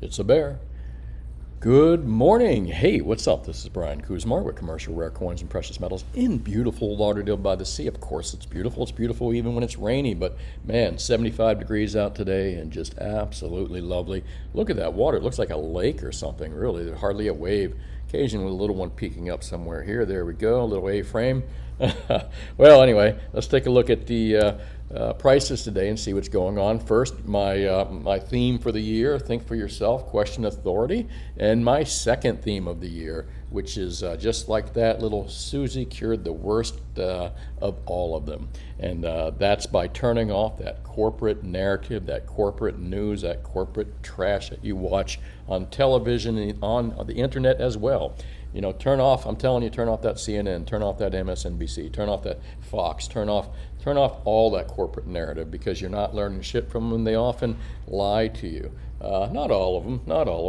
It's a bear. Good morning. Hey, what's up? This is Brian Kuzmar with Commercial Rare Coins and Precious Metals in beautiful Lauderdale by the Sea. Of course, it's beautiful. It's beautiful even when it's rainy, but man, 75 degrees out today and just absolutely lovely. Look at that water. It looks like a lake or something, really. There's hardly a wave. Occasionally a little one peeking up somewhere here. There we go, a little A-frame. Well, anyway, let's take a look at the prices today and see what's going on. First, my theme for the year, think for yourself, question authority, and my second theme of the year, which is just like that, little Susie cured the worst of all of them. And that's by turning off that corporate narrative, that corporate news, that corporate trash that you watch on television and on the internet as well. You know, turn off, I'm telling you, turn off that CNN, turn off that MSNBC, turn off that Fox, turn off all that corporate narrative, because you're not learning shit from them. They often lie to you. Not all of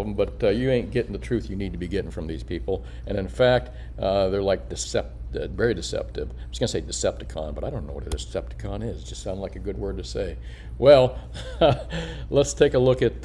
them, but you ain't getting the truth you need to be getting from these people. And in fact, they're like very deceptive. I was going to say Decepticon, but I don't know what a Decepticon is. It just sounds like a good word to say. Well, let's take a look at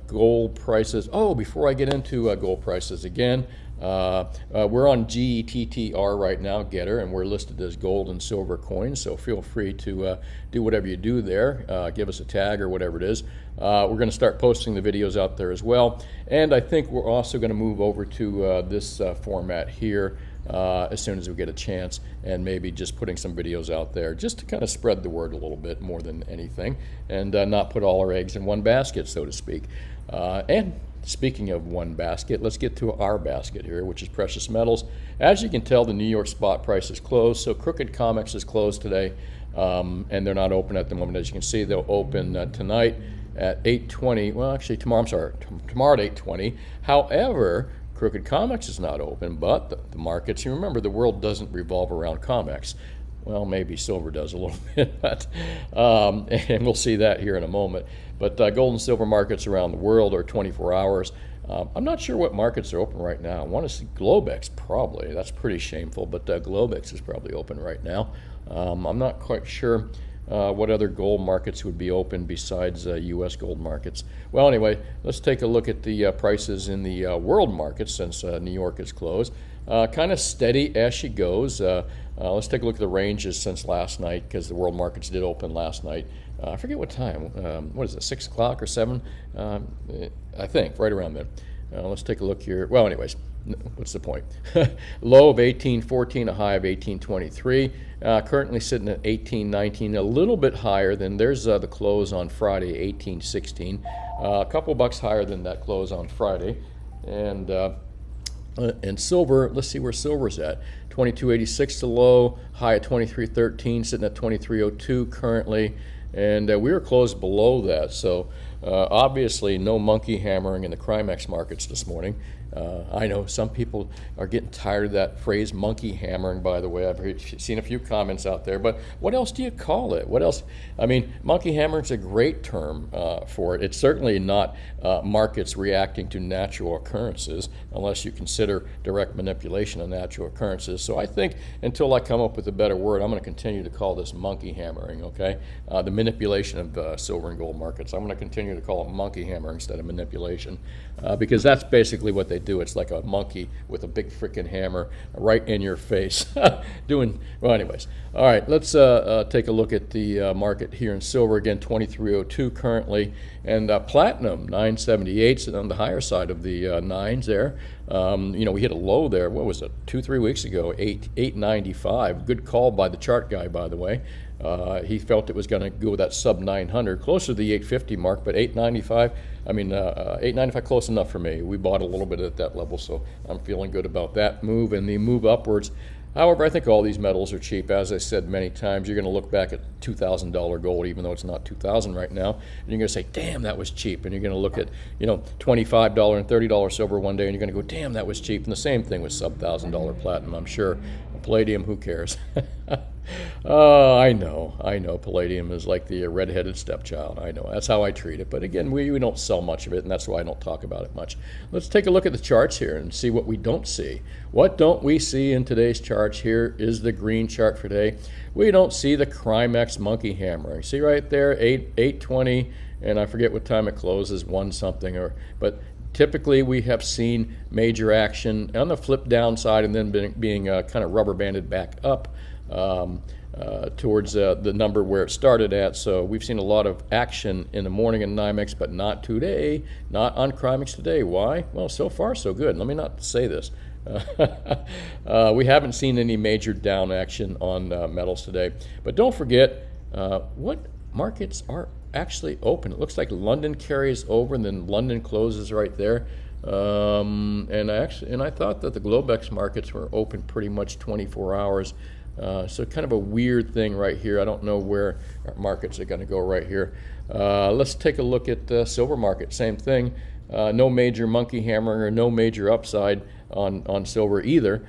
gold prices. Oh, before I get into gold prices again, we're on GETTR right now, Getter, and we're listed as gold and silver coins, so feel free to do whatever you do there. Give us a tag or whatever it is. We're going to start posting the videos out there as well, and I think we're also going to move over to this format here as soon as we get a chance, and maybe just putting some videos out there just to kind of spread the word a little bit more than anything, and not put all our eggs in one basket, so to speak. And speaking of one basket, let's get to our basket here, which is precious metals. As you can tell, the New York spot price is closed, so Crooked Comics is closed today, and they're not open at the moment. As you can see, they'll open tonight at 8:20. Well, actually, tomorrow at 8:20. However, Crooked Comics is not open, but the markets, you remember, the world doesn't revolve around comics. Well, maybe silver does a little bit, but, and we'll see that here in a moment. But gold and silver markets around the world are 24 hours. I'm not sure what markets are open right now. I want to see Globex, probably. That's pretty shameful, but Globex is probably open right now. I'm not quite sure what other gold markets would be open besides U.S. gold markets. Well, anyway, let's take a look at the prices in the world markets since New York is closed. Kind of steady as she goes. Let's take a look at the ranges since last night, because the world markets did open last night. I forget what time. What is it, 6 o'clock or 7? I think, right around then. Let's take a look here. Well, anyways, what's the point? Low of 1814, a high of 1823. Currently sitting at 1819, a little bit higher than, there's the close on Friday, 1816. A couple bucks higher than that close on Friday. And silver, let's see where silver's at. 22.86 to low, high at 23.13, sitting at 23.02 currently. And we were closed below that, so obviously no monkey hammering in the Crimex markets this morning. I know some people are getting tired of that phrase, monkey hammering, by the way. I've seen a few comments out there, but what else do you call it? What else? I mean, monkey hammering is a great term for it. It's certainly not markets reacting to natural occurrences, unless you consider direct manipulation of natural occurrences. So I think until I come up with a better word, I'm going to continue to call this monkey hammering, okay? The manipulation of silver and gold markets. I'm going to continue to call it monkey hammering instead of manipulation, because that's basically what they do. It's like a monkey with a big freaking hammer right in your face. Well, anyways. All right, let's take a look at the market here in silver again, 23.02 currently, and platinum 978, sitting on the higher side of the nines there. You know, we hit a low there. What was it? 2-3 weeks ago, 895. Good call by the chart guy, by the way. He felt it was going to go with that sub 900, closer to the 850 mark, but 895. I mean, 895 close enough for me. We bought a little bit at that level, so I'm feeling good about that move and the move upwards. However, I think all these metals are cheap. As I said many times, you're going to look back at $2,000 gold, even though it's not $2,000 right now, and you're going to say, damn, that was cheap. And you're going to look at, you know, $25 and $30 silver one day, and you're going to go, damn, that was cheap. And the same thing with sub-$1,000 platinum, I'm sure. Palladium, who cares? I know. Palladium is like the redheaded stepchild. I know. That's how I treat it. But again, we don't sell much of it, and that's why I don't talk about it much. Let's take a look at the charts here and see what we don't see. What don't we see in today's charts? Here is the green chart for today. We don't see the Crimex monkey hammering. See right there, 820, and I forget what time it closes, 1 something, but typically we have seen major action on the flip downside and then being kind of rubber banded back up towards the number where it started at. So we've seen a lot of action in the morning in NYMEX, but not today, not on CRIMEX today. Why? Well, so far so good. Let me not say this. We haven't seen any major down action on metals today. But don't forget what markets are actually open. It looks like London carries over and then London closes right there. And I thought that the Globex markets were open pretty much 24 hours. So kind of a weird thing right here. I don't know where our markets are going to go right here. Let's take a look at the silver market. Same thing. No major monkey hammering or no major upside on silver either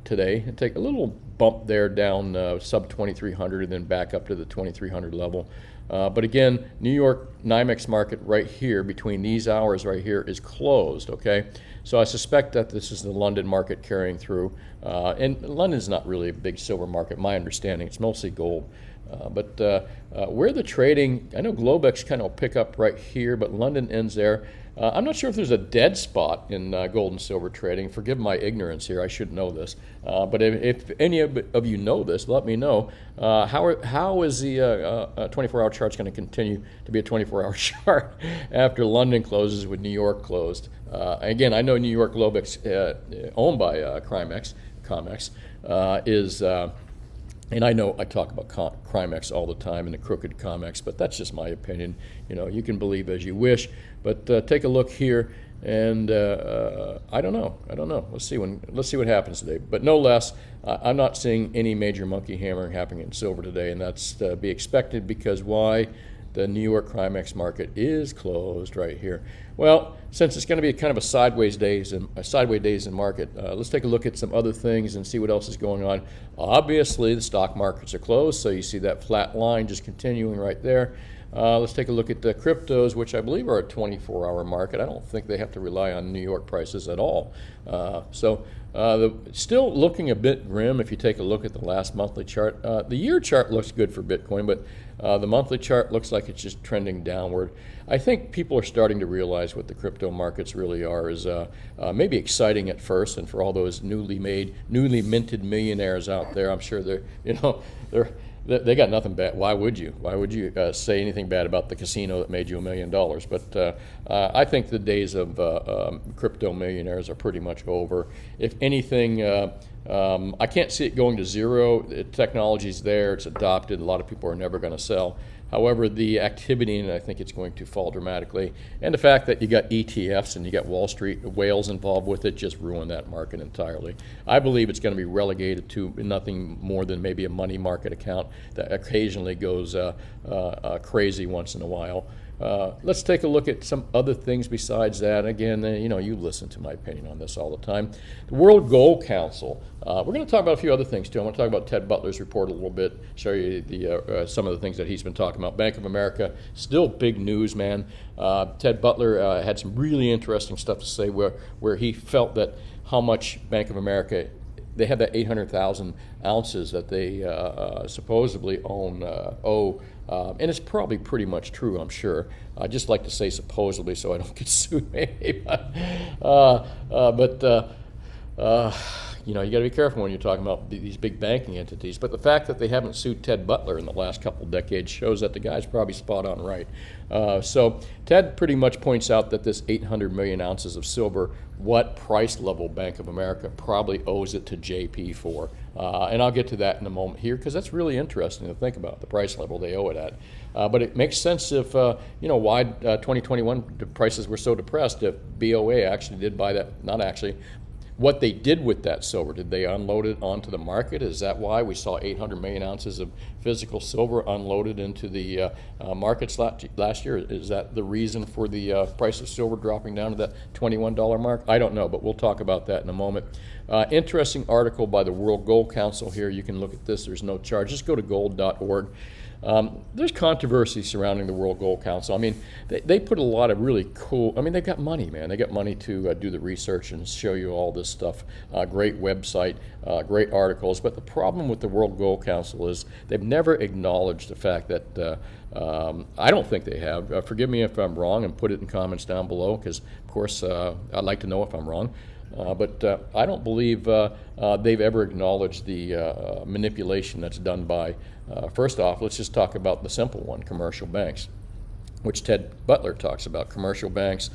today. Take a little bump there down sub 2300 and then back up to the 2300 level. But again, New York NYMEX market right here between these hours right here is closed, okay? So I suspect that this is the London market carrying through. And London's not really a big silver market, my understanding. It's mostly gold. But where the trading, I know Globex kind of pick up right here, but London ends there. I'm not sure if there's a dead spot in gold and silver trading. Forgive my ignorance here. I should know this. But if any of you know this, let me know. How is the 24-hour chart going to continue to be a 24-hour chart after London closes with New York closed? Again, I know New York Globex, owned by COMEX, is... and I know I talk about CRIMEX all the time and the crooked COMEX, but that's just my opinion. You know, you can believe as you wish. But take a look here, and I don't know. Let's see what happens today. But no less, I'm not seeing any major monkey hammering happening in silver today, and that's to be expected because why? The New York CRIMEX market is closed right here. Well, since it's going to be kind of a sideways days in market, let's take a look at some other things and see what else is going on. Obviously, the stock markets are closed, so you see that flat line just continuing right there. Let's take a look at the cryptos, which I believe are a 24-hour market. I don't think they have to rely on New York prices at all. Still looking a bit grim if you take a look at the last monthly chart. The year chart looks good for Bitcoin, but the monthly chart looks like it's just trending downward. I think people are starting to realize what the crypto markets really are is maybe exciting at first, and for all those newly minted millionaires out there, I'm sure they got nothing bad. Why would you? Say anything bad about the casino that made you $1 million? But I think the days of crypto millionaires are pretty much over. If anything, I can't see it going to zero. The technology's there. It's adopted. A lot of people are never going to sell. However, the activity, and I think it's going to fall dramatically. And the fact that you got ETFs and you got Wall Street whales involved with it just ruined that market entirely. I believe it's going to be relegated to nothing more than maybe a money market account that occasionally goes crazy once in a while. Let's take a look at some other things besides that. Again, you listen to my opinion on this all the time. The World Gold Council. We're going to talk about a few other things too. I want to talk about Ted Butler's report a little bit, show you some of the things that he's been talking about. Bank of America, still big news, man. Ted Butler had some really interesting stuff to say where he felt that how much Bank of America, they have that 800,000 ounces that they supposedly owe. And it's probably pretty much true, I'm sure. I just like to say supposedly so I don't get sued, maybe. You got to be careful when you're talking about these big banking entities. But the fact that they haven't sued Ted Butler in the last couple of decades shows that the guy's probably spot on right. So Ted pretty much points out that this 800 million ounces of silver, what price level Bank of America probably owes it to JP for. And I'll get to that in a moment here because that's really interesting to think about, the price level they owe it at. But it makes sense if, why 2021 the prices were so depressed if BOA actually did buy that, not actually, what they did with that silver. Did they unload it onto the market? Is that why we saw 800 million ounces of physical silver unloaded into the markets last year? Is that the reason for the price of silver dropping down to that $21 mark? I don't know, but we'll talk about that in a moment. Interesting article by the World Gold Council here. You can look at this. There's no charge. Just go to gold.org. There's controversy surrounding the World Gold Council. I mean, they put a lot of really cool, I mean, they've got money, man. They got money to do the research and show you all this stuff. Great website, great articles. But the problem with the World Gold Council is they've never acknowledged the fact that I don't think they have. Forgive me if I'm wrong, and put it in comments down below, because, of course, I'd like to know if I'm wrong. But I don't believe they've ever acknowledged the manipulation that's done by, first off, let's just talk about the simple one, commercial banks, which Ted Butler talks about. Commercial banks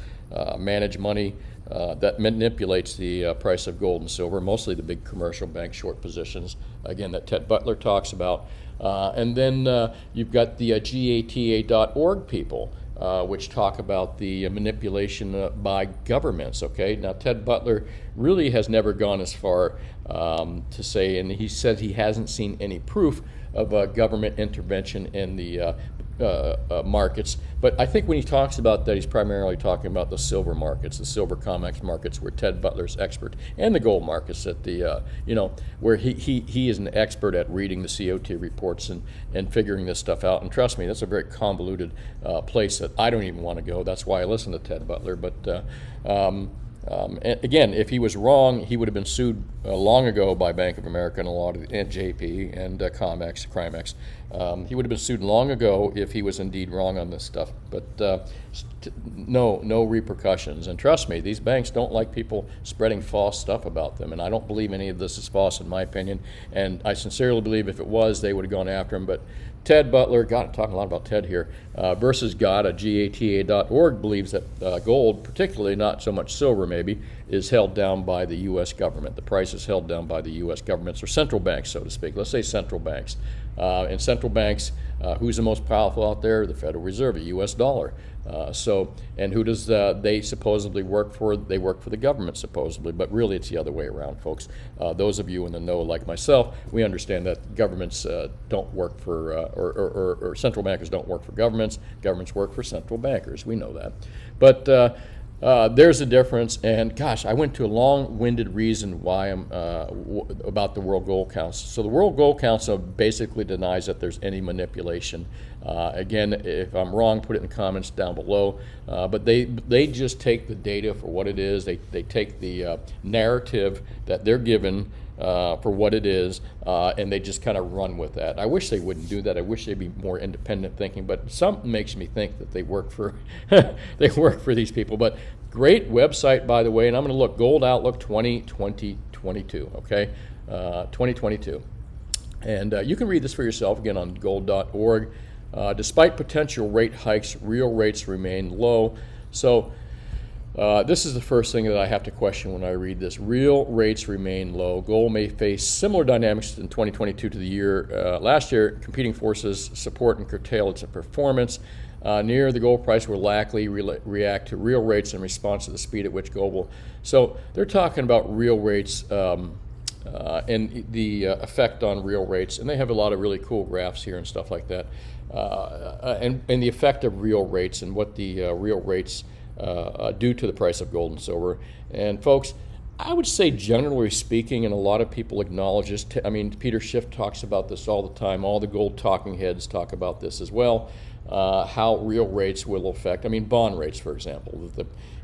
manage money that manipulates the price of gold and silver, mostly the big commercial bank short positions, again, that Ted Butler talks about. And then you've got the GATA.org people, which talk about the manipulation by governments, okay? Now, Ted Butler really has never gone as far to say, and he said he hasn't seen any proof of government intervention in the markets. But I think when he talks about that, he's primarily talking about the silver markets, the silver COMEX markets, where Ted Butler's expert, and the gold markets at the, where he is an expert at reading the COT reports and figuring this stuff out. And trust me, that's a very convoluted place that I don't even want to go. That's why I listen to Ted Butler. But and again, if he was wrong, he would have been sued long ago by Bank of America and a lot of and JP and COMEX, Crimex. He would have been sued long ago if he was indeed wrong on this stuff. But no repercussions. And trust me, these banks don't like people spreading false stuff about them. And I don't believe any of this is false, in my opinion. And I sincerely believe if it was, they would have gone after him. But Ted Butler, God, I'm talking a lot about Ted here, versus God, GATA.org believes that gold, particularly not so much silver maybe, is held down by the U.S. government. The price is held down by the U.S. governments, or central banks, so to speak. Let's say central banks. And central banks, who's the most powerful out there? The Federal Reserve, the U.S. dollar. And who does they supposedly work for? They work for the government, supposedly, but really it's the other way around, folks. Those of you in the know, like myself, we understand that governments don't work for, or central bankers don't work for governments. Governments work for central bankers. We know that. But there's a difference, and gosh, I went to a long-winded reason why I'm about the World Gold Council. So the World Gold Council basically denies that there's any manipulation. Again, if I'm wrong, put it in the comments down below. But they just take the data for what it is. They take the narrative that they're given for what it is, and they just kind of run with that. I wish they wouldn't do that. I wish they'd be more independent thinking, but something makes me think that they work for they work for these people. But great website, by the way, and I'm going to look Gold Outlook 2022, okay? 2022. And you can read this for yourself, again, on gold.org. Despite potential rate hikes, real rates remain low. So this is the first thing that I have to question when I read this. Real rates remain low. Gold may face similar dynamics in 2022 to the year last year. Competing forces support and curtail its performance. Near the gold price will likely react to real rates in response to the speed at which gold will. So they're talking about real rates and the effect on real rates. And they have a lot of really cool graphs here and stuff like that. And the effect of real rates and what the real rates due to the price of gold and silver. And folks, I would say generally speaking, and a lot of people acknowledge this, I mean, Peter Schiff talks about this all the time, all the gold talking heads talk about this as well, how real rates will affect, I mean, bond rates, for example.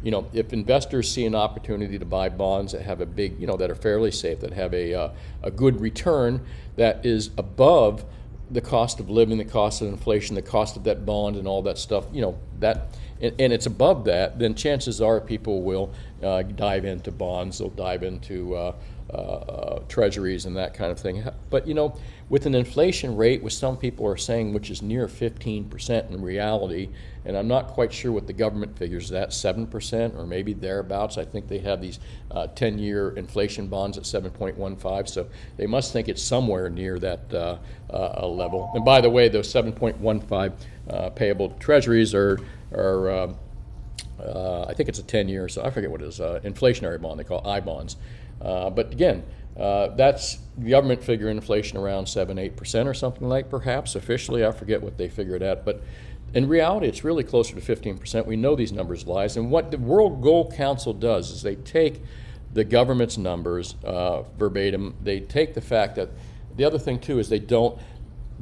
If investors see an opportunity to buy bonds that have a big, that are fairly safe, that have a good return that is above the cost of living, the cost of inflation, the cost of that bond and all that stuff, and it's above that, then chances are people will dive into bonds, they'll dive into treasuries and that kind of thing. But with an inflation rate, which some people are saying, which is near 15% in reality, and I'm not quite sure what the government figures that, 7% or maybe thereabouts. I think they have these 10-year inflation bonds at 7.15, so they must think it's somewhere near that level. And by the way, those 7.15 payable treasuries are I think it's a 10-year, so I forget what it is, inflationary bond, they call I-bonds. But again, that's the government figure inflation around 7-8% or something like, perhaps officially. I forget what they figured at, but in reality, it's really closer to 15%. We know these numbers lies, and what the World Gold Council does is they take the government's numbers verbatim. They take the fact that the other thing too is they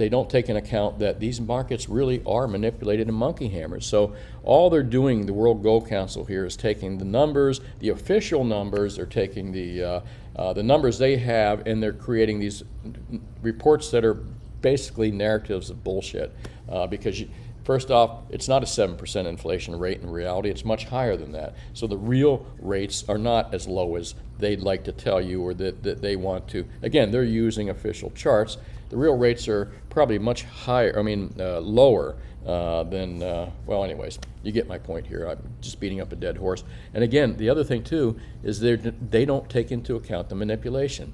don't take into account that these markets really are manipulated and monkey hammered. So all they're doing, the World Gold Council here, is taking the numbers, the official numbers. They're taking the numbers they have, and they're creating these reports that are basically narratives of bullshit. Because first off, it's not a 7% inflation rate in reality. It's much higher than that. So the real rates are not as low as they'd like to tell you, or that they want to. Again, they're using official charts. The real rates are probably much higher, lower than, well, anyways, you get my point here. I'm just beating up a dead horse. And again, the other thing too is they don't take into account the manipulation.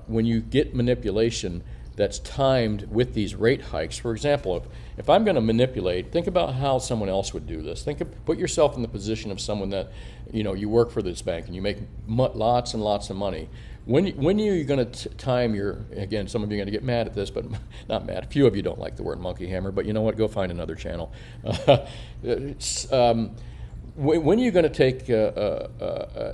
When you get manipulation that's timed with these rate hikes, for example, if I'm going to manipulate, think about how someone else would do this. Put yourself in the position of someone that, you work for this bank and you make lots and lots of money. When are you going to time again, some of you are going to get mad at this, but not mad. A few of you don't like the word monkey hammer, but you know what? Go find another channel. When are you going to take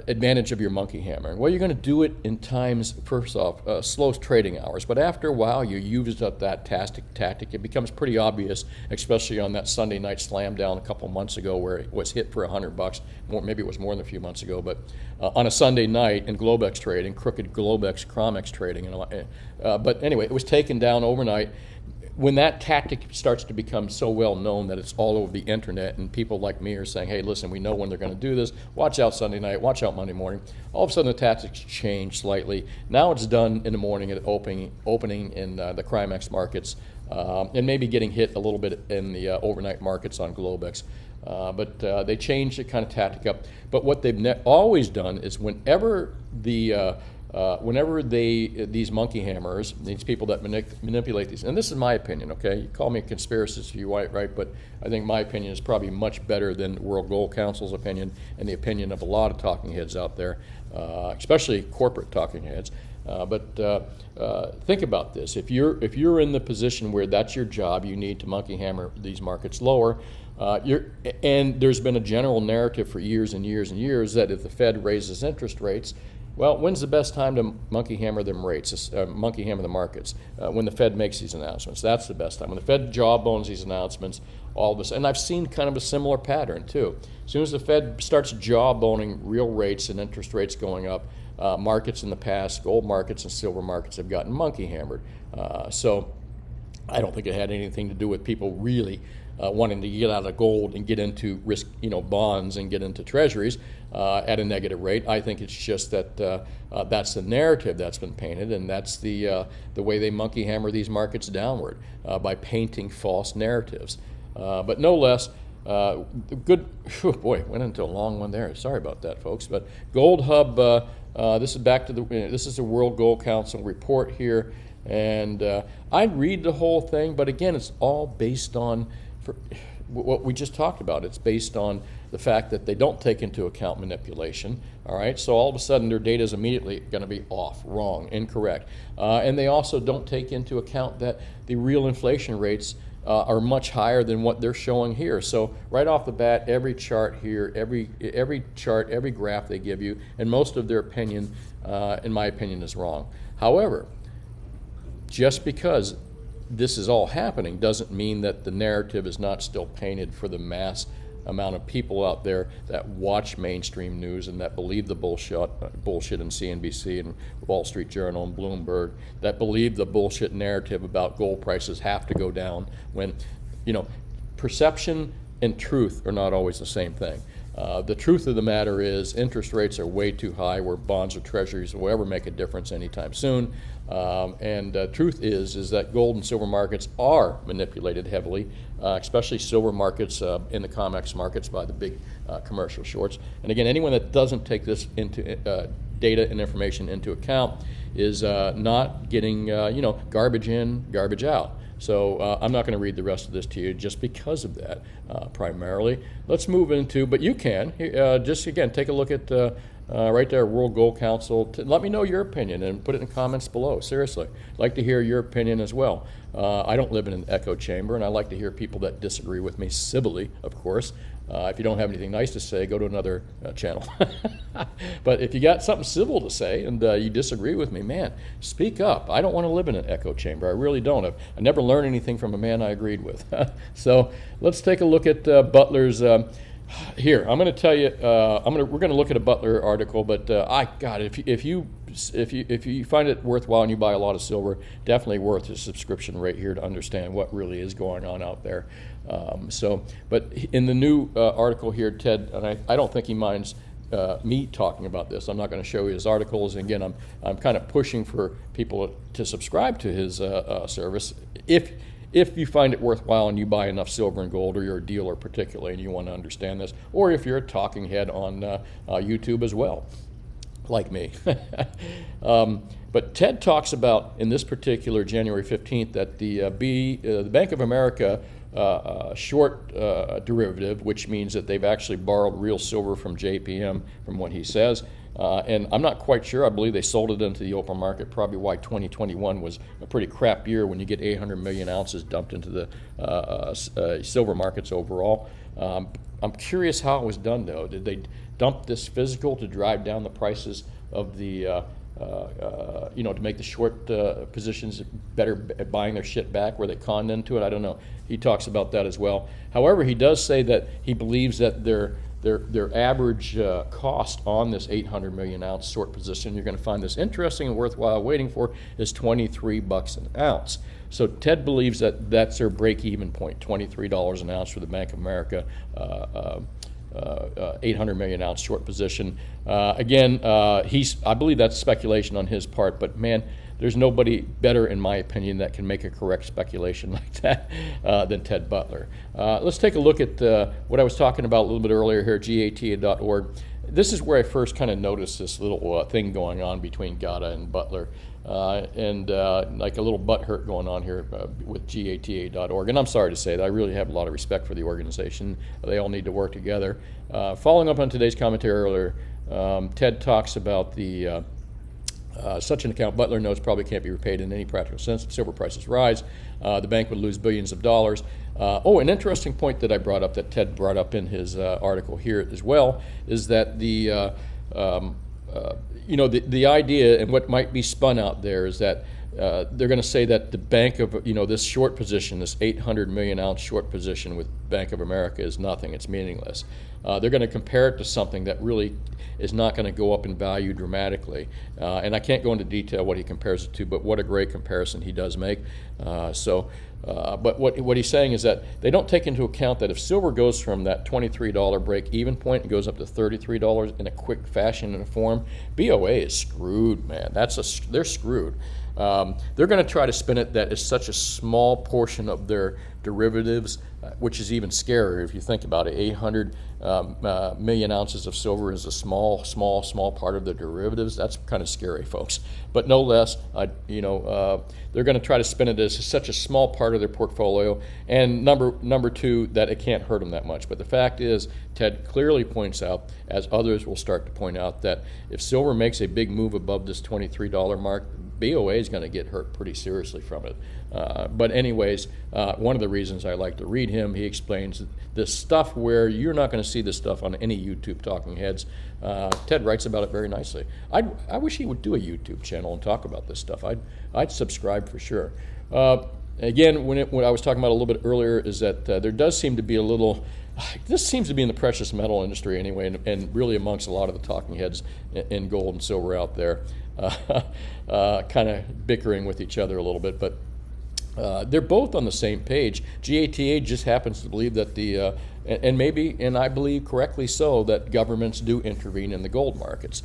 advantage of your monkey hammer? Well, you're going to do it in times, first off, slow trading hours. But after a while, you used up that tactic. It becomes pretty obvious, especially on that Sunday night slam down a couple months ago where it was hit for $100. Maybe it was more than a few months ago. But on a Sunday night in Globex trading, crooked Globex, Chromex trading. But anyway, it was taken down overnight. When that tactic starts to become so well known that it's all over the internet and people like me are saying, hey, listen, we know when they're going to do this, watch out Sunday night, watch out Monday morning, all of a sudden the tactics change slightly. Now it's done in the morning at opening in the Crimex markets, and maybe getting hit a little bit in the overnight markets on Globex. But they changed the kind of tactic up. But what they've always done is whenever these monkey hammers, these people that manipulate these, and this is my opinion, okay? You call me a conspiracist if you want, right? But I think my opinion is probably much better than World Gold Council's opinion and the opinion of a lot of talking heads out there, especially corporate talking heads. But think about this: if you're in the position where that's your job, you need to monkey hammer these markets lower. And there's been a general narrative for years and years and years that if the Fed raises interest rates, well, when's the best time to monkey hammer them rates, monkey hammer the markets? When the Fed makes these announcements. That's the best time. When the Fed jawbones these announcements, all of this. And I've seen kind of a similar pattern, too. As soon as the Fed starts jawboning real rates and interest rates going up, markets in the past, gold markets and silver markets have gotten monkey hammered. So I don't think it had anything to do with people really wanting to get out of gold and get into risk, bonds and get into treasuries at a negative rate. I think it's just that that's the narrative that's been painted, and that's the way they monkey hammer these markets downward by painting false narratives. But no less, good. Boy, went into a long one there. Sorry about that, folks. But Gold Hub. This is the World Gold Council report here, and I'd read the whole thing. But again, it's all based on what we just talked about. It's based on the fact that they don't take into account manipulation. All right, so all of a sudden their data is immediately going to be off, wrong, incorrect, and they also don't take into account that the real inflation rates are much higher than what they're showing here. So right off the bat, every chart here, every chart, every graph they give you, and most of their opinion, in my opinion, is wrong. However, just because this is all happening doesn't mean that the narrative is not still painted for the mass amount of people out there that watch mainstream news and that believe the bullshit in CNBC and Wall Street Journal and Bloomberg, that believe the bullshit narrative about gold prices have to go down when, perception and truth are not always the same thing. The truth of the matter is interest rates are way too high where bonds or treasuries will ever make a difference anytime soon. And truth is that gold and silver markets are manipulated heavily, especially silver markets in the COMEX markets by the big commercial shorts. And again, anyone that doesn't take this into data and information into account is not getting, garbage in, garbage out. So I'm not going to read the rest of this to you just because of that, primarily. Let's move into, but you can, just again, take a look at right there, World Gold Council. Let me know your opinion and put it in the comments below. Seriously, I'd like to hear your opinion as well. I don't live in an echo chamber, and I like to hear people that disagree with me civilly, of course. If you don't have anything nice to say, go to another channel. But if you got something civil to say and you disagree with me, man, speak up. I don't want to live in an echo chamber. I really don't. I never learned anything from a man I agreed with. So let's take a look at Butler's. Here, I'm going to tell you. We're going to look at a Butler article, but God, if you find it worthwhile and you buy a lot of silver, definitely worth a subscription right here to understand what really is going on out there. But in the new article here, Ted, and I don't think he minds me talking about this. I'm not going to show you his articles. And again, I'm kind of pushing for people to subscribe to his service if you find it worthwhile and you buy enough silver and gold, or you're a dealer particularly and you want to understand this, or if you're a talking head on YouTube as well, like me. But Ted talks about in this particular January 15th that the Bank of America short derivative, which means that they've actually borrowed real silver from JPM, from what he says. And I'm not quite sure. I believe they sold it into the open market, probably why 2021 was a pretty crap year when you get 800 million ounces dumped into the silver markets overall. I'm curious how it was done, though. Did they dump this physical to drive down the prices of the, to make the short positions better at buying their shit back, where they conned into it? I don't know. He talks about that as well. However, he does say that he believes that their average cost on this 800 million ounce short position, you're going to find this interesting and worthwhile waiting for, is $23 an ounce. So Ted believes that that's their break-even point, $23 an ounce for the Bank of America 800 million ounce short position. I believe that's speculation on his part, but man, there's nobody better, in my opinion, that can make a correct speculation like that than Ted Butler. Let's take a look at what I was talking about a little bit earlier here, gata.org. This is where I first kind of noticed this little thing going on between Gata and Butler, and like a little butt hurt going on here with gata.org. And I'm sorry to say that I really have a lot of respect for the organization. They all need to work together. Following up on today's commentary earlier, Ted talks about the such an account, Butler notes, probably can't be repaid in any practical sense. If silver prices rise, the bank would lose billions of dollars. An interesting point that I brought up, that Ted brought up in his article here as well, is that the idea and what might be spun out there is that they're going to say that the Bank of, this short position, this 800 million ounce short position with Bank of America is nothing. It's meaningless. They're going to compare it to something that really is not going to go up in value dramatically. And I can't go into detail what he compares it to, but what a great comparison he does make. But what he's saying is that they don't take into account that if silver goes from that $23 break-even point and goes up to $33 in a quick fashion and a form, BOA is screwed, man. They're screwed. They're going to try to spin it that it's such a small portion of their derivatives, which is even scarier if you think about it. 800 million ounces of silver is a small part of the derivatives. That's kind of scary, folks. But no less, they're going to try to spin it as such a small part of their portfolio, and number two, that it can't hurt them that much. But the fact is, Ted clearly points out, as others will start to point out, that if silver makes a big move above this $23 mark, BOA is going to get hurt pretty seriously from it. But anyways, one of the reasons I like to read him, he explains this stuff where you're not going to see this stuff on any YouTube talking heads. Ted writes about it very nicely. I wish he would do a YouTube channel and talk about this stuff. I'd subscribe for sure. Again, what I was talking about a little bit earlier is that there does seem to be a little, this seems to be in the precious metal industry anyway, and really amongst a lot of the talking heads in gold and silver out there, kind of bickering with each other a little bit, but they're both on the same page. GATA just happens to believe that and I believe correctly so, that governments do intervene in the gold markets.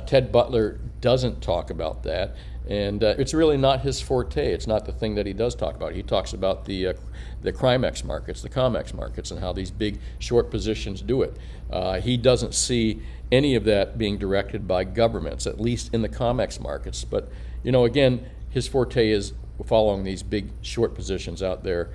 Ted Butler doesn't talk about that, and it's really not his forte. It's not the thing that he does talk about. He talks about the Crimex markets, the Comex markets, and how these big short positions do it. He doesn't see any of that being directed by governments, at least in the Comex markets. But again, his forte is following these big short positions out there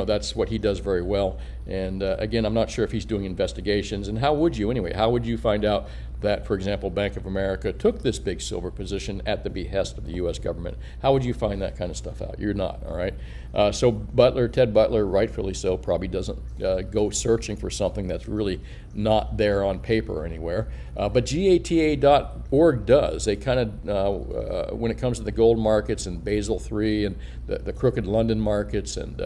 That's what he does very well. And again, I'm not sure if he's doing investigations. And how would you anyway? How would you find out that, for example, Bank of America took this big silver position at the behest of the U.S. government? How would you find that kind of stuff out? You're not, all right? So Ted Butler, rightfully so, probably doesn't go searching for something that's really not there on paper anywhere. But GATA.org does. They kind of, when it comes to the gold markets and Basel III and the crooked London markets and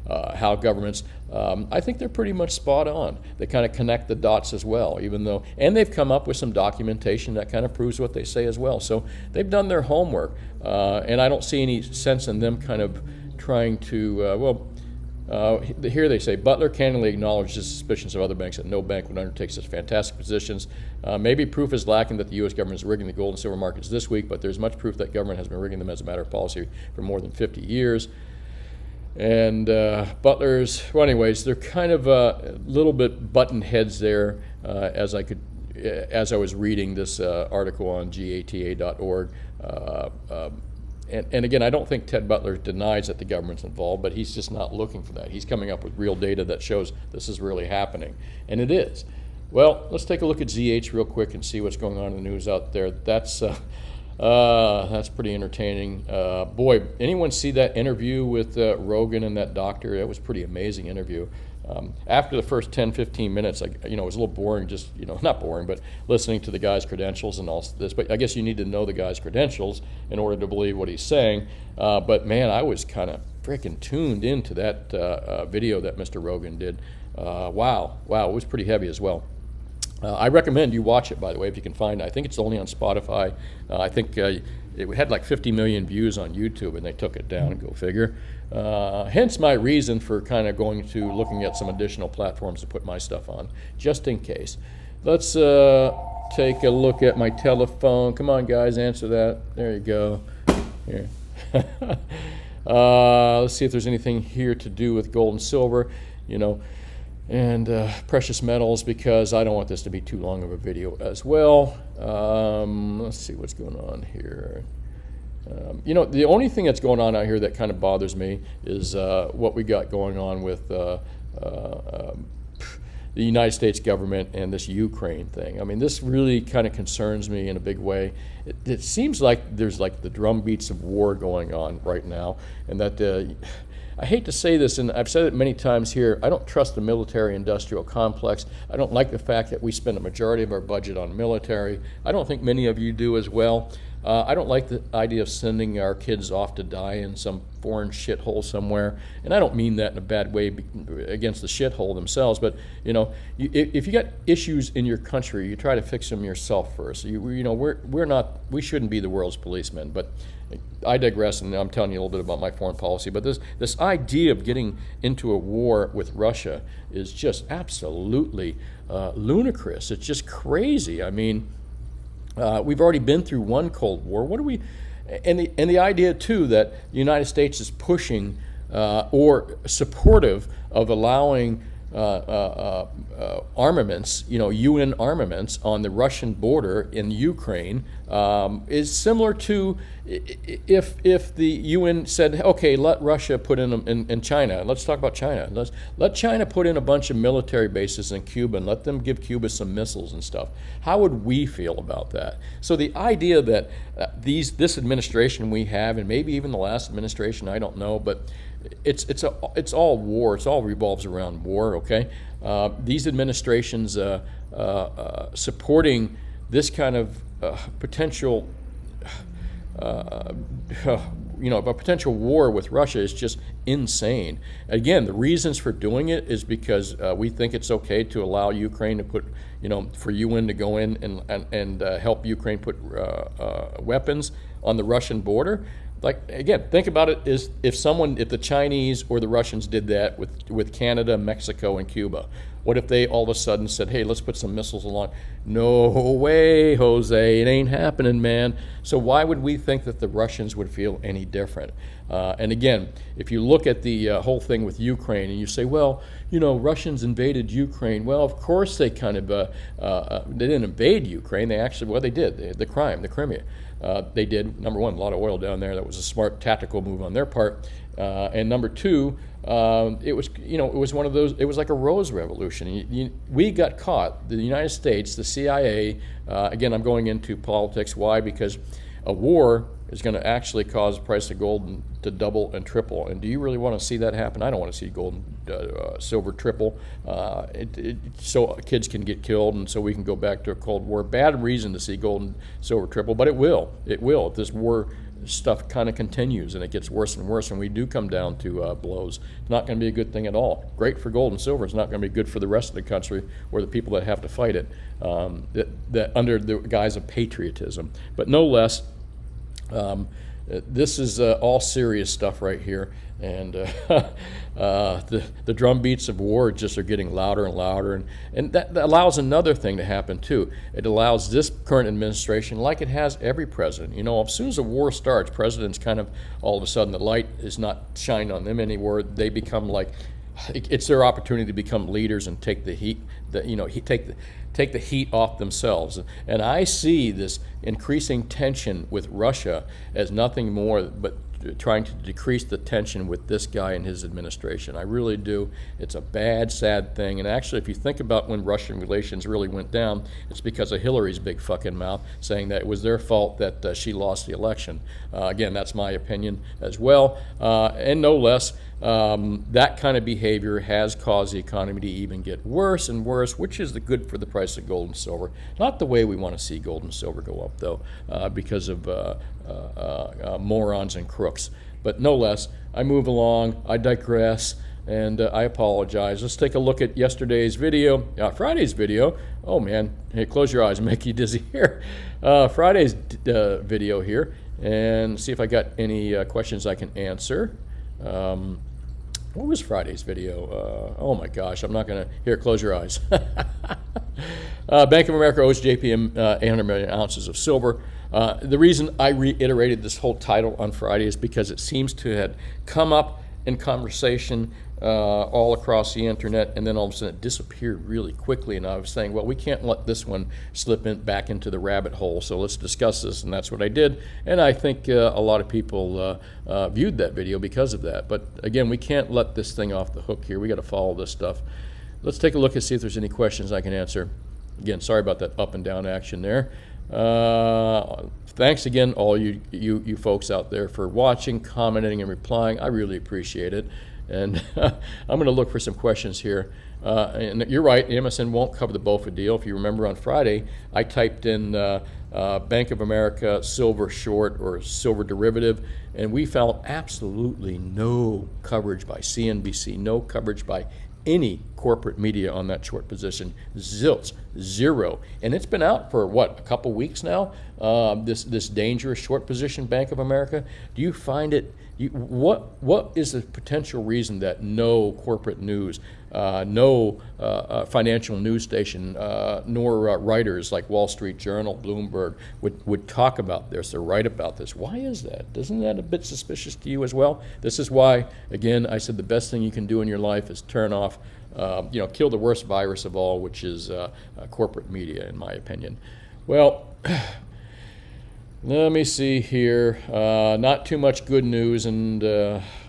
how governments, I think they're pretty much spot on. They kind of connect the dots as well, and they've come up with some documentation that kind of proves what they say as well. So they've done their homework, and I don't see any sense in them kind of trying to, here they say, Butler candidly acknowledged his suspicions of other banks that no bank would undertake such fantastic positions. Maybe proof is lacking that the U.S. government is rigging the gold and silver markets this week, but there's much proof that government has been rigging them as a matter of policy for more than 50 years. And Butler's, well, anyways, they're kind of a little bit button heads there as I was reading this article on GATA.org. And again, I don't think Ted Butler denies that the government's involved, but he's just not looking for that. He's coming up with real data that shows this is really happening, and it is. Well, let's take a look at ZH real quick and see what's going on in the news out there. That's pretty entertaining. Boy, anyone see that interview with Rogan and that doctor? That was a pretty amazing interview. After the first 10, 15 minutes, it was a little boring, just, not boring, but listening to the guy's credentials and all this. But I guess you need to know the guy's credentials in order to believe what he's saying. But man, I was kind of freaking tuned into that video that Mr. Rogan did. Wow, it was pretty heavy as well. I recommend you watch it, by the way, if you can find it. I think it's only on Spotify. I think it had like 50 million views on YouTube, and they took it down, go figure. Hence my reason for kind of looking at some additional platforms to put my stuff on, just in case. Let's take a look at my telephone. Come on, guys, answer that. There you go. Here. Let's see if there's anything here to do with gold and silver, and precious metals, because I don't want this to be too long of a video as well. Let's see what's going on here. The only thing that's going on out here that kind of bothers me is what we got going on with the United States government and this Ukraine thing. I mean, this really kind of concerns me in a big way. It seems like there's like the drumbeats of war going on right now, and that I hate to say this, and I've said it many times here, I don't trust the military-industrial complex. I don't like the fact that we spend a majority of our budget on military. I don't think many of you do as well. I don't like the idea of sending our kids off to die in some foreign shithole somewhere. And I don't mean that in a bad way against the shithole themselves, but if you got issues in your country, you try to fix them yourself first. We shouldn't be the world's policemen, but I digress, and I'm telling you a little bit about my foreign policy. But this idea of getting into a war with Russia is just absolutely ludicrous. It's just crazy. I mean, we've already been through one Cold War. What do we? And the idea too that the United States is pushing or supportive of allowing armaments, UN armaments on the Russian border in Ukraine is similar to if the UN said, okay, let Russia put in China. Let's talk about China. Let China put in a bunch of military bases in Cuba and let them give Cuba some missiles and stuff. How would we feel about that? So the idea that this administration we have, and maybe even the last administration, I don't know, but it's all war. It all revolves around war. Okay, these administrations supporting this kind of potential, a potential war with Russia is just insane. Again, the reasons for doing it is because we think it's okay to allow Ukraine to put, for UN to go in and help Ukraine put weapons on the Russian border. Like, again, think about it, if the Chinese or the Russians did that with Canada, Mexico, and Cuba, What if they all of a sudden said, hey, let's put some missiles along? No way, Jose, it ain't happening, man. So why would we think that the Russians would feel any different? And again, if you look at the whole thing with Ukraine and you say, well, Russians invaded Ukraine. Well, of course they kind of, they didn't invade Ukraine. They actually, well, they did, the Crimea. They did, number one, a lot of oil down there. That was a smart tactical move on their part. And number two, it was one of those, it was like a rose revolution. We got caught, the United States, the CIA, again, I'm going into politics. Why? Because a war is going to actually cause the price of gold to double and triple. And do you really want to see that happen? I don't want to see gold and silver triple so kids can get killed and so we can go back to a Cold War. Bad reason to see gold and silver triple, but it will. It will. If this war stuff kind of continues and it gets worse and worse and we do come down to blows, it's not going to be a good thing at all. Great for gold and silver. It's not going to be good for the rest of the country or the people that have to fight it that under the guise of patriotism. But no less, this is all serious stuff right here, and the drum beats of war just are getting louder and louder, and that allows another thing to happen too. It allows this current administration, like it has every president, as soon as a war starts, presidents kind of all of a sudden the light is not shined on them anymore. They become like, it's their opportunity to become leaders and take the heat, take the heat off themselves. And I see this increasing tension with Russia as nothing more but trying to decrease the tension with this guy and his administration. I really do. It's a bad, sad thing. And actually, if you think about when Russian relations really went down, it's because of Hillary's big fucking mouth saying that it was their fault that she lost the election. Again, that's my opinion as well. And no less, that kind of behavior has caused the economy to even get worse and worse, which is the good for the price of gold and silver. Not the way we want to see gold and silver go up, though, because of morons and crooks. But no less, I move along, I digress, and I apologize. Let's take a look at yesterday's video, Friday's video. Oh man, hey, close your eyes and make you dizzy here. Friday's video here, and see if I got any questions I can answer. What was Friday's video? Oh my gosh, I'm not gonna, here, close your eyes. Bank of America owes JPM 800 million ounces of silver. The reason I reiterated this whole title on Friday is because it seems to have come up in conversation all across the internet, and then all of a sudden it disappeared really quickly. And I was saying, well, we can't let this one slip back into the rabbit hole, so let's discuss this. And that's what I did. And I think a lot of people viewed that video because of that. But again, we can't let this thing off the hook here. We got to follow this stuff. Let's take a look and see if there's any questions I can answer. Again, sorry about that up and down action there. Thanks again, all you folks out there, for watching, commenting, and replying. I really appreciate it. And I'm going to look for some questions here. And you're right, MSN won't cover the BOFA deal. If you remember on Friday, I typed in Bank of America silver short or silver derivative, and we found absolutely no coverage by CNBC, no coverage by any corporate media on that short position. Zilch, zero. And it's been out for what, a couple weeks now, this dangerous short position Bank of America. Do you find it, what is the potential reason that no corporate news, no financial news station, nor writers like Wall Street Journal, Bloomberg would talk about this or write about this? Why is that? Isn't that a bit suspicious to you as well? This is why, again, I said the best thing you can do in your life is turn off, kill the worst virus of all, which is corporate media, in my opinion. Well, let me see here. Not too much good news, and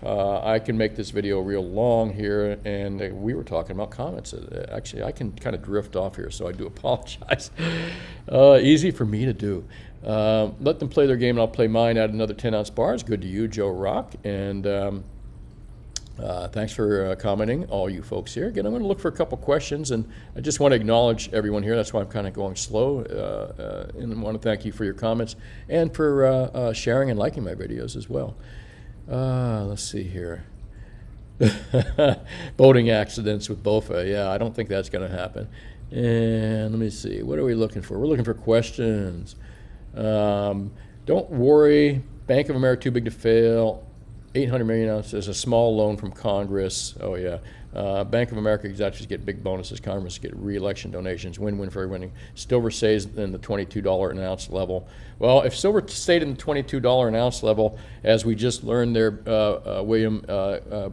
I can make this video real long here, and we were talking about comments. Actually, I can kind of drift off here, so I do apologize. Easy for me to do. Let them play their game, and I'll play mine. Add another 10-ounce bars. Good to you, Joe Rock, and thanks for commenting, all you folks here. Again, I'm going to look for a couple questions, and I just want to acknowledge everyone here. That's why I'm kind of going slow, and I want to thank you for your comments and for sharing and liking my videos as well. Let's see here. Boating accidents with BOFA. Yeah, I don't think that's going to happen. And let me see. What are we looking for? We're looking for questions. Don't worry. Bank of America too big to fail. 800 million ounces, a small loan from Congress. Oh yeah, Bank of America executives get big bonuses. Congress get re-election donations. Win-win for everyone. Silver stays in the $22 an ounce level. Well, if silver stayed in the $22 an ounce level, as we just learned there, William,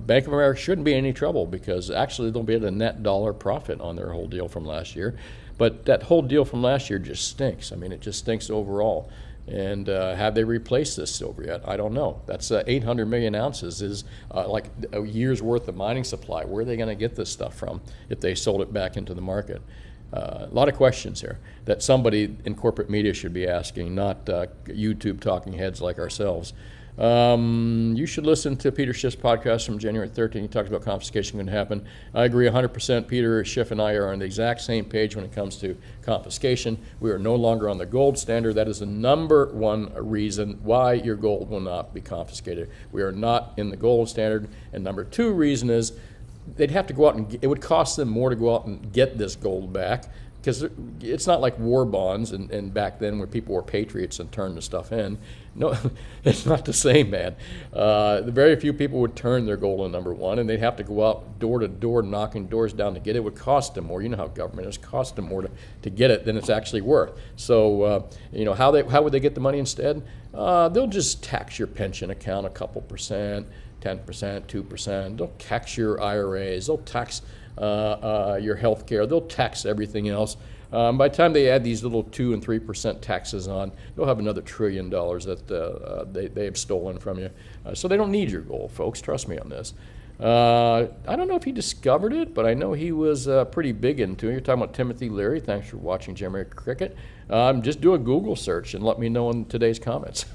Bank of America shouldn't be in any trouble, because actually they'll be at a net dollar profit on their whole deal from last year. But that whole deal from last year just stinks. I mean, it just stinks overall. And have they replaced this silver yet? I don't know. That's 800 million ounces is like a year's worth of mining supply. Where are they going to get this stuff from if they sold it back into the market? A lot of questions here that somebody in corporate media should be asking, not YouTube talking heads like ourselves. You should listen to Peter Schiff's podcast from January 13th. He talks about confiscation going to happen. I agree 100%. Peter Schiff and I are on the exact same page when it comes to confiscation. We are no longer on the gold standard. That is the number one reason why your gold will not be confiscated. We are not in the gold standard. And number two reason is they'd have to go out and it would cost them more to go out and get this gold back, because it's not like war bonds and back then where people were patriots and turned the stuff in. No, it's not the same, man. Very few people would turn their gold in, number one, and they'd have to go out door to door knocking doors down to get it. It would cost them more. You know how government is. Cost them more to get it than it's actually worth. So, how would they get the money instead? They'll just tax your pension account a couple percent, 10%, 2%. They'll tax your IRAs. They'll tax your health care. They'll tax everything else. By the time they add these little 2 and 3% taxes on, you'll have another $1 trillion that they have stolen from you. So they don't need your gold, folks. Trust me on this. I don't know if he discovered it, but I know he was pretty big into it. You're talking about Timothy Leary. Thanks for watching Jeremy Cricket. Just do a Google search and let me know in today's comments.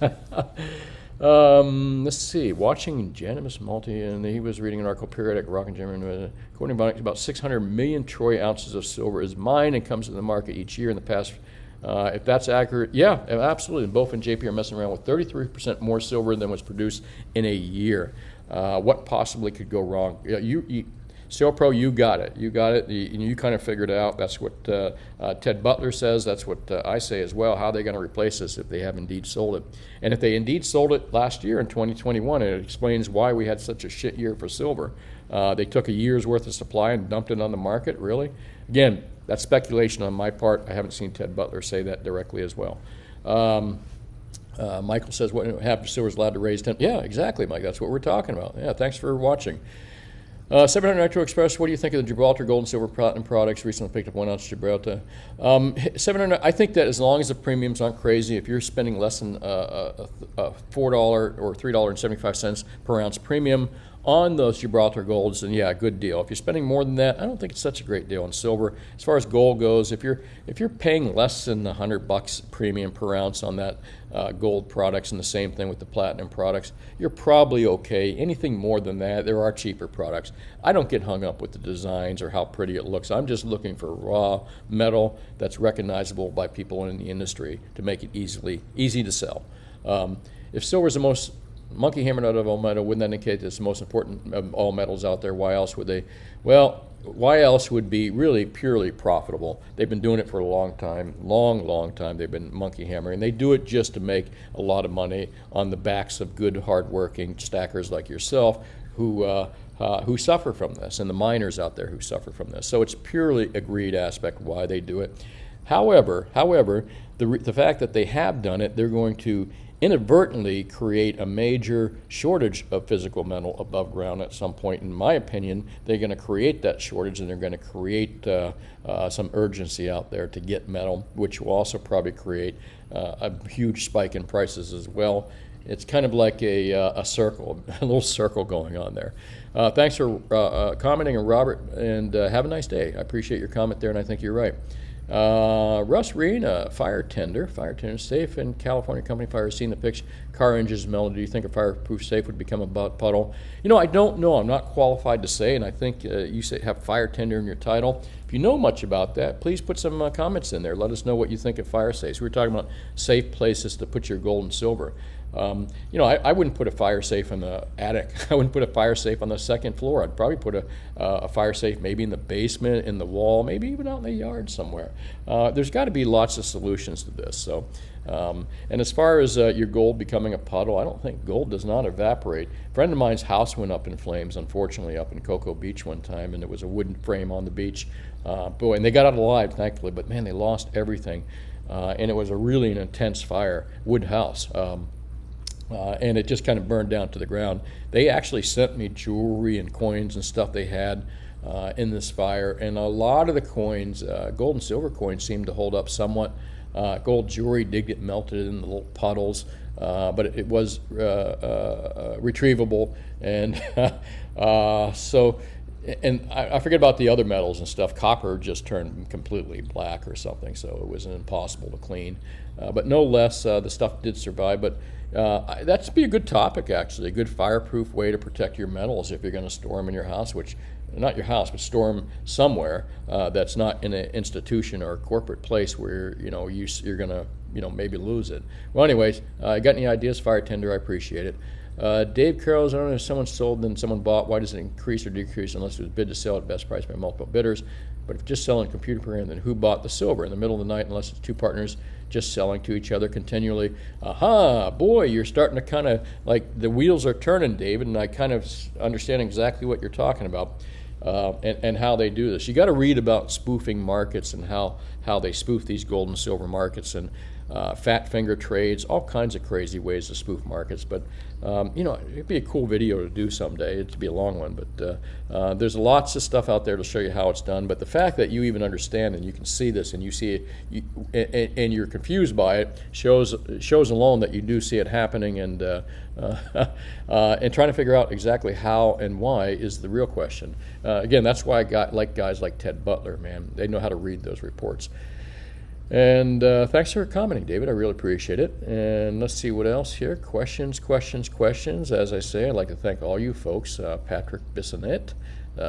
Let's see. Watching Janimus Multi, and he was reading an article, Periodic Rock and German. According to about 600 million troy ounces of silver is mined and comes to the market each year in the past. If that's accurate, yeah, absolutely. Both and JP are messing around with 33% more silver than was produced in a year. What possibly could go wrong? SailPro, you got it. You got it. You kind of figured it out. That's what Ted Butler says. That's what I say as well. How are they going to replace this if they have indeed sold it? And if they indeed sold it last year in 2021, it explains why we had such a shit year for silver. They took a year's worth of supply and dumped it on the market, really? Again, that's speculation on my part. I haven't seen Ted Butler say that directly as well. Michael says, what happened to silver's allowed to raise 10? Yeah, exactly, Mike. That's what we're talking about. Yeah, thanks for watching. 700 Nitro Express, what do you think of the Gibraltar gold and silver platinum products? Recently picked up 1 ounce Gibraltar. 700, I think that as long as the premiums aren't crazy, if you're spending less than $4 or $3.75 per ounce premium on those Gibraltar golds, then yeah, good deal. If you're spending more than that, I don't think it's such a great deal on silver. As far as gold goes, if you're paying less than $100 premium per ounce on that gold products, and the same thing with the platinum products, you're probably okay. Anything more than that, there are cheaper products. I don't get hung up with the designs or how pretty it looks. I'm just looking for raw metal that's recognizable by people in the industry to make it easy to sell. If silver is the most monkey hammered out of all metal, wouldn't that indicate that it's the most important of all metals out there? Why else would they? Well, why else would be really purely profitable? They've been doing it for a long time, long time. They've been monkey hammering. They do it just to make a lot of money on the backs of good, hardworking stackers like yourself who suffer from this, and the miners out there who suffer from this. So it's purely a greed aspect of why they do it. However, the fact that they have done it, they're going to inadvertently create a major shortage of physical metal above ground at some point. In my opinion, they're going to create that shortage, and they're going to create some urgency out there to get metal, which will also probably create a huge spike in prices as well. It's kind of like a circle, a little circle going on there. Thanks for commenting, Robert, and have a nice day. I appreciate your comment there, and I think you're right. Russ Rena, fire tender safe in California company fire. Seen the picture, car engines melted. Do you think a fireproof safe would become a puddle? I don't know. I'm not qualified to say, and I think you have fire tender in your title. If you know much about that, please put some comments in there. Let us know what you think of fire safes. We were talking about safe places to put your gold and silver. I wouldn't put a fire safe in the attic. I wouldn't put a fire safe on the second floor. I'd probably put a fire safe maybe in the basement, in the wall, maybe even out in the yard somewhere. There's got to be lots of solutions to this. So And as far as your gold becoming a puddle, I don't think gold does not evaporate. A friend of mine's house went up in flames, unfortunately, up in Cocoa Beach one time, and there was a wooden frame on the beach. Boy, and they got out alive, thankfully, but man, they lost everything. And it was a really an intense fire, wood house. And it just kind of burned down to the ground. They actually sent me jewelry and coins and stuff they had in this fire, and a lot of the coins, gold and silver coins, seemed to hold up somewhat. Gold jewelry did get melted in the little puddles, but it was retrievable, and so. And I forget about the other metals and stuff. Copper just turned completely black or something, so it was impossible to clean. But no less, the stuff did survive. But that'd be a good topic, actually, a good fireproof way to protect your metals if you're going to store them in your house, which, not your house, but store them somewhere that's not in an institution or a corporate place where you're going to maybe lose it. Well, anyways, got any ideas, fire tender? I appreciate it. Dave Carroll's, I don't know if someone sold then someone bought, why does it increase or decrease unless it was bid to sell at best price by multiple bidders? But if just selling computer program, then who bought the silver in the middle of the night unless it's two partners just selling to each other continually? Aha, boy, you're starting to kind of, like, the wheels are turning, David, and I kind of understand exactly what you're talking about. And how they do this. You got to read about spoofing markets and how they spoof these gold and silver markets, and fat finger trades, all kinds of crazy ways to spoof markets. But it'd be a cool video to do someday. It'd be a long one, but there's lots of stuff out there to show you how it's done. But the fact that you even understand and you can see this and you see it, and you're confused by it shows alone that you do see it happening, and trying to figure out exactly how and why is the real question. Again, that's why I like guys like Ted Butler, man. They know how to read those reports. And thanks for commenting, David. I really appreciate it. And let's see what else here. Questions. As I say, I'd like to thank all you folks, Patrick Bissonette,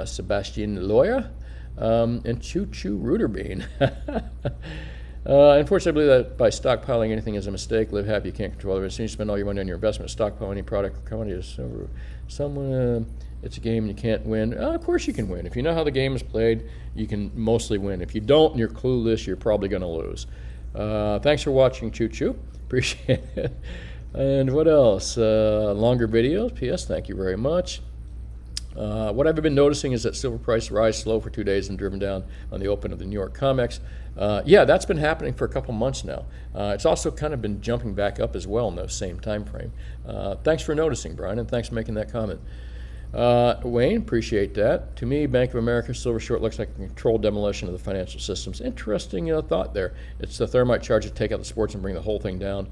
Sebastian Loya, and Choo Choo Rooterbean. Unfortunately, I believe that by stockpiling anything is a mistake. Live happy, you can't control it. As soon as you spend all your money on your investment, stockpile any product or commodity. It's a game and you can't win. Of course you can win. If you know how the game is played, you can mostly win. If you don't and you're clueless, you're probably going to lose. Thanks for watching, Choo Choo. Appreciate it. And what else? Longer videos. P.S. Thank you very much. What I've been noticing is that silver price rise slow for 2 days and driven down on the open of the New York COMEX. Yeah, that's been happening for a couple months now. It's also kind of been jumping back up as well in the same time frame. Thanks for noticing, Brian, and thanks for making that comment. Wayne, appreciate that. To me, Bank of America silver short looks like a controlled demolition of the financial systems. Interesting thought there. It's the thermite charge to take out the sports and bring the whole thing down.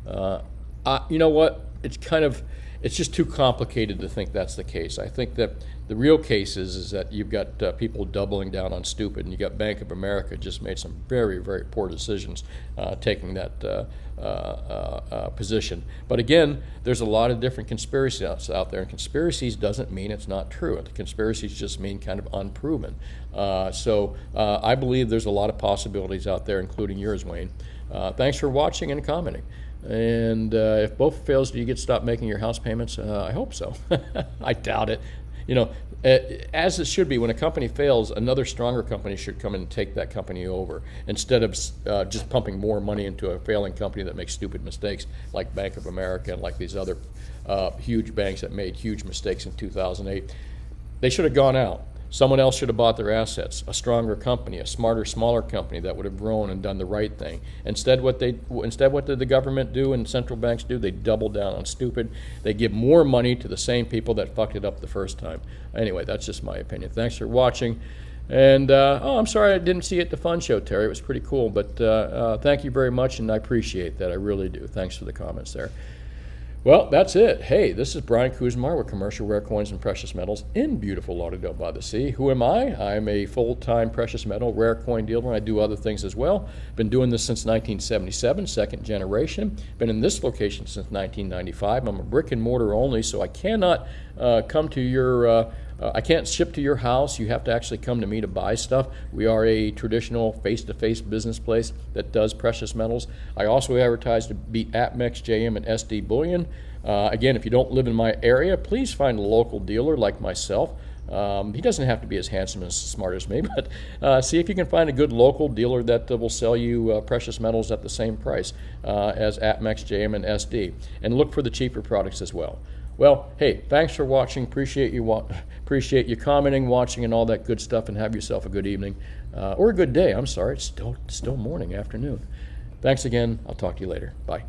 You know what? It's just too complicated to think that's the case. I think that the real case is that you've got people doubling down on stupid, and you got Bank of America just made some very, very poor decisions taking that position. But again, there's a lot of different conspiracies out there, and conspiracies doesn't mean it's not true. The conspiracies just mean kind of unproven. So I believe there's a lot of possibilities out there, including yours, Wayne. Thanks for watching and commenting. And if both fails, do you get to stop making your house payments? I hope so. I doubt it. As it should be, when a company fails, another stronger company should come in and take that company over, instead of just pumping more money into a failing company that makes stupid mistakes, like Bank of America and like these other huge banks that made huge mistakes in 2008. They should have gone out. Someone else should have bought their assets, a stronger company, a smarter, smaller company that would have grown and done the right thing. Instead, what did the government do and central banks do? They double down on stupid. They give more money to the same people that fucked it up the first time. Anyway, that's just my opinion. Thanks for watching. And, I'm sorry I didn't see you at the fun show, Terry. It was pretty cool. But thank you very much, and I appreciate that. I really do. Thanks for the comments there. Well, that's it. Hey, this is Brian Kuzmar with Commercial Rare Coins and Precious Metals in beautiful Lauderdale by the Sea. Who am I? I'm a full-time precious metal rare coin dealer. I do other things as well. Been doing this since 1977, second generation. Been in this location since 1995. I'm a brick and mortar only, so I cannot come to your I can't ship to your house. You have to actually come to me to buy stuff. We are a traditional face-to-face business place that does precious metals. I also advertise to beat APMEX, JM, and SD Bullion. Again, if you don't live in my area, please find a local dealer like myself. He doesn't have to be as handsome and as smart as me, but see if you can find a good local dealer that will sell you precious metals at the same price as APMEX, JM, and SD, and look for the cheaper products as well. Well, hey, thanks for watching. Appreciate you commenting, watching, and all that good stuff, and have yourself a good evening or a good day. I'm sorry, it's still morning, afternoon. Thanks again. I'll talk to you later. Bye.